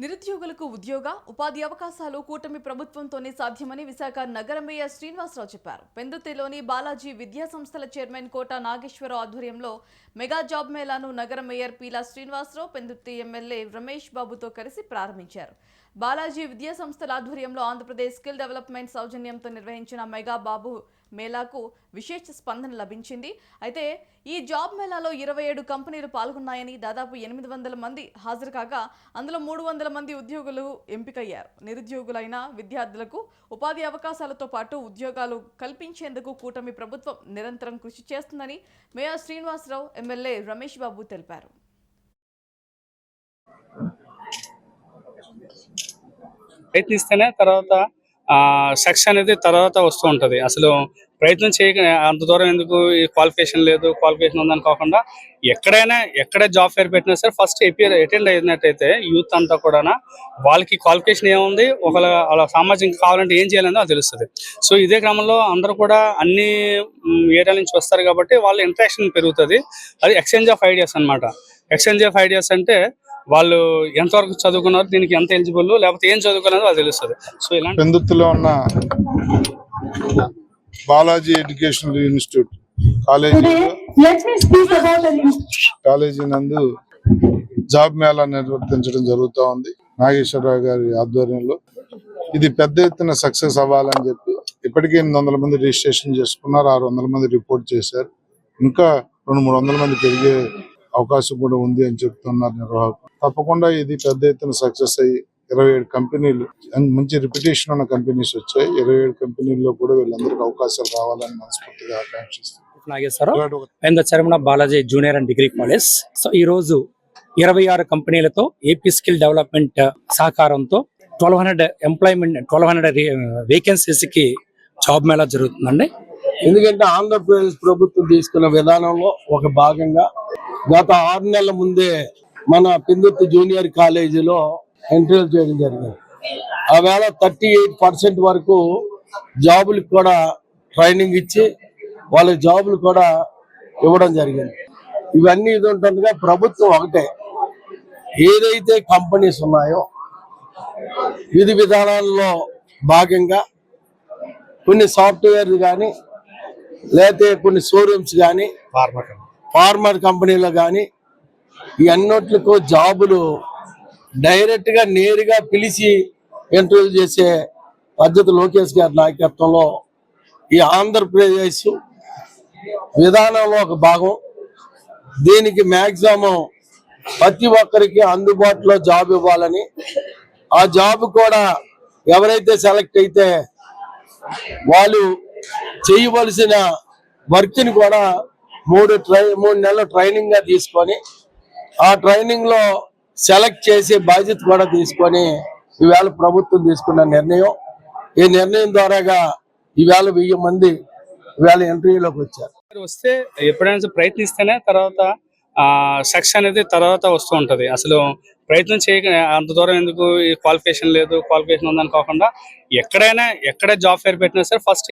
నిరుద్యోగులకు ఉద్యోగ ఉపాధి అవకాశాలు కూటమి ప్రభుత్వంతోనే సాధ్యమని విశాఖ నగర మేయర్ శ్రీనివాసరావు చెప్పారు. పెందుర్తిలోని బాలాజీ విద్యా సంస్థల చైర్మన్ కోట నాగేశ్వరరావు ఆధ్వర్యంలో మెగా జాబ్ మేళాను నగర మేయర్ పీలా శ్రీనివాసరావు పెందుర్తి ఎమ్మెల్యే రమేష్ బాబుతో కలిసి ప్రారంభించారు. బాలాజీ విద్యా సంస్థల ఆధ్వర్యంలో ఆంధ్రప్రదేశ్ స్కిల్ డెవలప్మెంట్ సౌజన్యంతో నిర్వహించిన మెగా బాబు మేళాకు విశేష స్పందన లభించింది. అయితే ఈ జాబ్ మేళాలో 27 కంపెనీలు పాల్గొన్నాయని, దాదాపు 800 మంది హాజరు కాగా అందులో 300 మంది ఉద్యోగులు ఎంపికయ్యారు. నిరుద్యోగులైన విద్యార్థులకు ఉపాధి అవకాశాలతో పాటు ఉద్యోగాలు కల్పించేందుకు కూటమి ప్రభుత్వం నిరంతరం కృషి చేస్తుందని మేయర్ శ్రీనివాసరావు, ఎమ్మెల్యే రమేష్ బాబు తెలిపారు. ప్రయత్నిస్తేనే తర్వాత సక్సెస్ అనేది తర్వాత వస్తూ ఉంటుంది. అసలు ప్రయత్నం చేయక అంత దూరం ఎందుకు, ఈ క్వాలిఫికేషన్ లేదు, క్వాలిఫికేషన్ ఉందని కాకుండా ఎక్కడ జాబ్ ఫేర్ పెట్టినా సరే ఫస్ట్ అటెండ్ అయినట్టయితే యూత్ అంతా కూడా వాళ్ళకి క్వాలిఫికేషన్ ఏముంది, వాళ్ళ సామాజిక కావాలంటే ఏం చేయాలని అది తెలుస్తుంది. సో ఇదే క్రమంలో అందరూ కూడా అన్ని ఏరియాల నుంచి వస్తారు కాబట్టి వాళ్ళ ఇంట్రాక్షన్ పెరుగుతుంది. అది ఎక్స్చేంజ్ ఆఫ్ ఐడియాస్ అనమాట. ఎక్స్చేంజ్ ఆఫ్ ఐడియాస్ అంటే వాళ్ళు ఎంతవరకు చదువుకున్నారు, దీనికి ఎంత ఎలిజిబుల్, లేకపోతే ఏం చదువుకున్నది వాళ్ళు తెలుస్తుంది. సో ఇలాంటి పెందుర్తిలో ఉన్న బాలాజీ ఎడ్యుకేషనల్ ఇన్స్టిట్యూట్ కాలేజీ నందు జాబ్ మేళా నిర్వర్తించడం జరుగుతూ ఉంది నాగేశ్వరరావు గారి ఆధ్వర్యంలో. ఇది పెద్ద ఎత్తున సక్సెస్ అవ్వాలని చెప్పి ఇప్పటికే 800 మంది రిజిస్ట్రేషన్ చేసుకున్నారు, 600 మంది రిపోర్ట్ చేశారు. ఇంకా 200-300 మంది పెరిగే అవకాశం కూడా ఉంది అని చెప్తున్నారు నిర్వాహకులు. తప్పకుండా ఇది పెద్ద ఎత్తున సక్సెస్ అయ్యి 27 కంపెనీలు, మంచి రిప్యుటేషన్ ఉన్న కంపెనీస్ వచ్చాయి. 27 కంపెనీల్లో కూడా వీళ్ళందరికీ అవకాశాలు రావాలని మనస్ఫూర్తిగా ఆకాంక్షిస్తున్నాం. Chairman Balaji junior and degree college. So ఈ రోజు 26 కంపెనీలతో ఏపీ స్కిల్ డెవలప్మెంట్ సహకారంతో 1200 వేకెన్సీస్ కి జాబ్ మేళా జరుగుతుందండి. ఎందుకంటే ఆంధ్రప్రదేశ్ ప్రభుత్వం తీసుకున్న విధానంలో ఒక భాగంగా గత 6 నెలల ముందే మన పెందుర్తి జూనియర్ కాలేజీలో ఎంట్రీలు చేయడం జరిగింది. ఆవేళ 38% వరకు జాబులకు కూడా ట్రైనింగ్ ఇచ్చి వాళ్ళ జాబులు కూడా ఇవ్వడం జరిగింది. ఇవన్నీ ఇది ఉంటుందిగా ప్రభుత్వం ఒకటే, ఏదైతే కంపెనీస్ ఉన్నాయో విధి విధానాల్లో భాగంగా కొన్ని సాఫ్ట్వేర్ కానీ, లేకపోతే కొన్ని షోరూమ్స్ కానీ, ఫార్మర్ కంపెనీలు కానీ, ఈ అన్నిట్లకు జాబులు డైరెక్ట్ గా నేరుగా పిలిచి ఇంటర్వ్యూ చేసే పద్ధతి లోకేష్ గారి నాయకత్వంలో ఈ ఆంధ్రప్రదేశ్ విధానంలో ఒక భాగం. దీనికి మ్యాక్సిమం ప్రతి ఒక్కరికి అందుబాటులో జాబ్ ఇవ్వాలని, ఆ జాబ్ కూడా ఎవరైతే సెలెక్ట్ అయితే వాళ్ళు చేయవలసిన వర్క్ ని కూడా 3 నెలల ట్రైనింగ్ గా తీసుకొని ఆ ట్రైనింగ్ లో సెలెక్ట్ చేసే బాధ్యత కూడా తీసుకొని ఈవేళ ప్రభుత్వం తీసుకున్న నిర్ణయం. ఈ నిర్ణయం ద్వారాగా ఈవేళ 1000 మంది ఈవేళ ఇంటర్వ్యూలోకి వచ్చారు. వస్తే ఎప్పుడైనా ప్రయత్నిస్తేనే తర్వాత సక్సెస్ అనేది తర్వాత వస్తూ ఉంటది. అసలు ప్రయత్నం చేయక అంత దూరం ఎందుకు, ఈ క్వాలిఫికేషన్ లేదు, క్వాలిఫికేషన్ ఉందని కాకుండా ఎక్కడ జాబ్ ఫేర్ పెట్టినా సరే ఫస్ట్